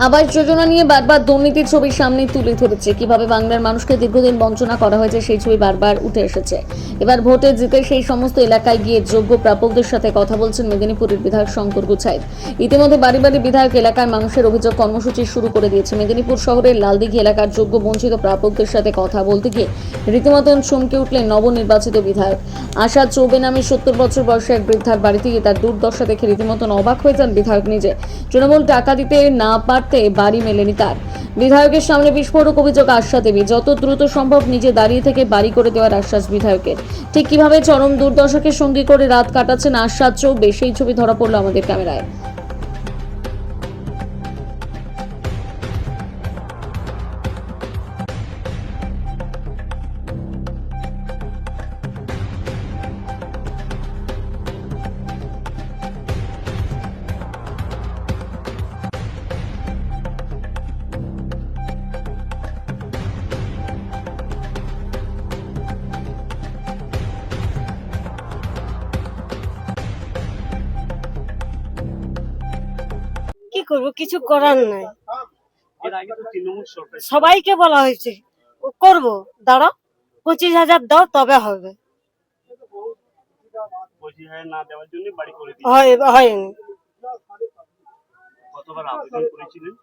আবাস যোজনা নিয়ে বারবার দুর্নীতির ছবি সামনে তুলে ধরেছে। কিভাবে বাংলার মানুষকে দীর্ঘদিন বঞ্চনা করা হয়েছে সেই ছবি বারবার উঠে এসেছে। এবার ভোটে জিতে সেই সমস্ত এলাকায় গিয়ে যোগ্য প্রাপকদের সাথে কথা বলছেন মেদিনীপুরের বিধায়ক শঙ্কর গুছাইত। ইতিমধ্যে বাড়ি বাড়ি বিধায়ক এলাকার মানুষের অভিযোগ কর্মসূচি শুরু করে দিয়েছে। মেদিনীপুর শহরের লালদিঘি এলাকার যোগ্য বঞ্চিত প্রাপকদের সাথে কথা বলতে গিয়ে রীতিমতন চমকে উঠলেন নবনির্বাচিত বিধায়ক আশা চৌবে নামে 70 বছর বয়সী এক বৃদ্ধার বাড়িতে গিয়ে তার দুর্দশা দেখে রীতিমতন অবাক হয়ে যান বিধায়ক নিজে। তৃণমূল টাকা দিতে না পারতে বাড়ি মেলেনি তার। বিধায়কের সামনে বিস্ফোরক অভিযোগ আশা দেবী। যত দ্রুত সম্ভব নিজে দাঁড়িয়ে থেকে বাড়ি করে দেওয়ার আশ্বাস বিধায়কের। ঠিক কিভাবে চরম দুর্দশাকে সঙ্গী করে রাত কাটাচ্ছেন আশা চৌবে সেই ছবি ধরা পড়লো আমাদের ক্যামেরায়। কি করব, কিছু করার নাই। এর আগে তো তৃণমূল সরকার সবাইকে বলা হয়েছে করব, দাঁড়াও 25,000 দাও তবে হবে। 25,000 না দেওয়ার জন্য বাড়ি করে দিয়েছে। হয়নি। কতবার আবেদন করেছিলেন?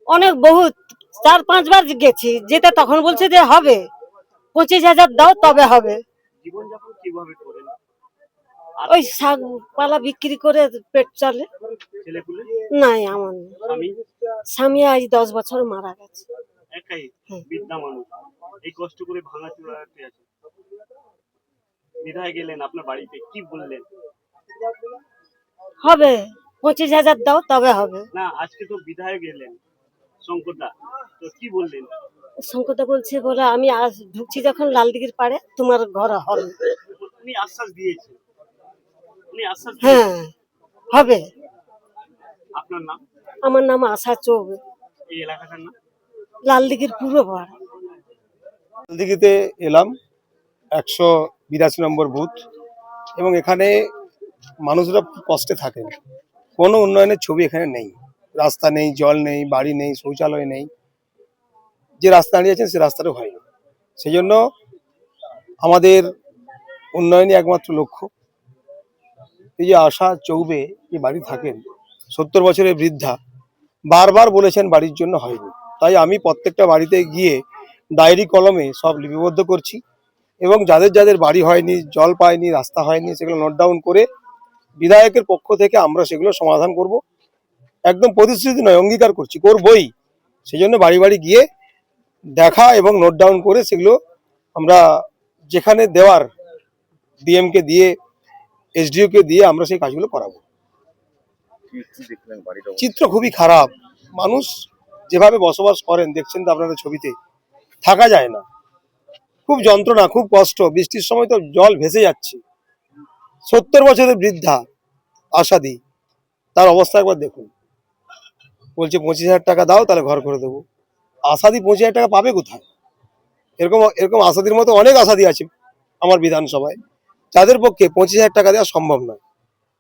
অনেক বহুত 4-5 বার গেছি, যেটা তখন বলছে যে হবে 25,000 দাও তবে হবে। জীবনযাপন কিভাবে করেন? ওই শাক পালা বিক্রি করে পেট চলে। ছেলেপুলে নাই আমার নেই। স্বামী স্বামী আজ 10 বছর মারা গেছে। একাই বৃদ্ধা মানুষ, এই কষ্ট করে ভাঙাচোরাতে আছে। বিধায় গেলেন আপনার বাড়িতে, কি বললেন? হবে 25,000 দাও তবে হবে। না, আজকে তো বিধায়ক গেলেন শঙ্করদা, তো কি বললেন? শঙ্করদা বলছে বলে আমি আজ ঢুকছি যখন লালদিঘির পাড়ে, তোমার ঘর হবে। উনি আশ্বাস দিয়েছেন, উনি আশ্বাস হ্যাঁ হবে। আপনার নাম? আমার নাম আশা চৌবে, এই এলাকাটার নাম? লালদিঘির পূর্ব পাড়া। লালদিঘিতে এলাম 182 নম্বর বুথ, এবং এখানে মানুষরা কষ্টে থাকেন। কোনো উন্নয়নের ছবি এখানে নেই। রাস্তা নেই, জল নেই, বাড়ি নেই, শৌচালয় নেই। যে রাস্তা দাঁড়িয়েছেন সে রাস্তাটা হয়নি। সেই জন্য আমাদের উন্নয়নই একমাত্র লক্ষ্য। এই যে আশা চৌবে যে বাড়ি থাকেন, 70 বছরের বৃদ্ধা, বারবার বলেছেন বাড়ির জন্য হয়নি। তাই আমি প্রত্যেকটা বাড়িতে গিয়ে ডায়েরি কলমে সব লিপিবদ্ধ করছি, এবং যাদের যাদের বাড়ি হয়নি, জল পায়নি, রাস্তা হয়নি, সেগুলো নোট ডাউন করে বিধায়কের পক্ষ থেকে আমরা সেগুলো সমাধান করব। একদম প্রতিশ্রুতি নয়, অঙ্গীকার করছি, করবই। সেই জন্য বাড়ি বাড়ি গিয়ে দেখা এবং নোট ডাউন করে সেগুলো আমরা যেখানে দেওয়ার ডিএমকে দিয়ে, এসডিওকে দিয়ে আমরা সেই কাজগুলো করাবো। চিত্র খুবই খারাপ। মানুষ যেভাবে বসবাস করেন দেখছেন তো আপনারা ছবিতে, থাকা যায় না। খুব যন্ত্রণা, খুব কষ্ট। বৃষ্টির সময় তো জল ভেসে যাচ্ছে। 70 বছরের বৃদ্ধা আশাদি, তার অবস্থা একবার দেখুন। বলছে 25,000 টাকা দাও তাহলে ঘর করে দেবো। আশাদি 25,000 টাকা পাবে কোথায়? এরকম এরকম আশাদির মতো অনেক আশাদি আছে আমার বিধানসভায়, যাদের পক্ষে 25,000 টাকা দেওয়া সম্ভব নয়।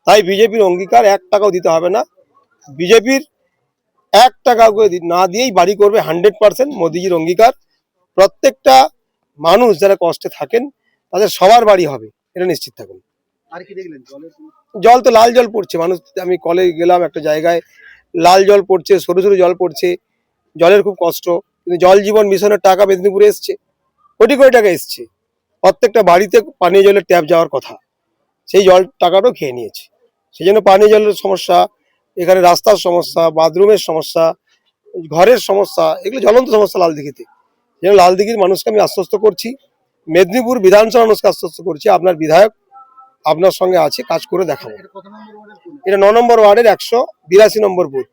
তাই বিজেপির অঙ্গীকার 1 টাকাও দিতে হবে না। বিজেপির 1 টাকা না দিয়েই বাড়ি করবে 100%। মোদিজির অঙ্গীকার। প্রত্যেকটা মানুষ যারা কষ্টে থাকেন তাদের সবার বাড়ি হবে, এটা নিশ্চিত থাকুন। আর কি দেখলেন? জল তো লাল জল পড়ছে। মানুষ, আমি কলে গেলাম একটা জায়গায়, লাল জল পড়ছে, সরু সরু জল পড়ছে। জলের খুব কষ্ট। কিন্তু জল জীবন মিশনের টাকা মেদিনীপুরে এসছে, কোটি কোটি টাকা এসছে। প্রত্যেকটা বাড়িতে পানীয় জলের ট্যাপ যাওয়ার কথা, সেই জল টাকাটাও খেয়ে নিয়েছে। সেই জন্য পানীয় জলের সমস্যা, এখানে রাস্তার সমস্যা, বাথরুমের সমস্যা, ঘরের সমস্যা, এগুলো জ্বলন্ত সমস্যা লালদিঘিতে। যেন লালদিঘির মানুষকে আমি আশ্বস্ত করছি, মেদিনীপুর বিধানসভা মানুষকে আশ্বস্ত করছি, আপনার বিধায়ক আপনার সঙ্গে আছে, কাজ করে দেখাবো। এটা 9 নম্বর ওয়ার্ডের 182 নম্বর বুথ।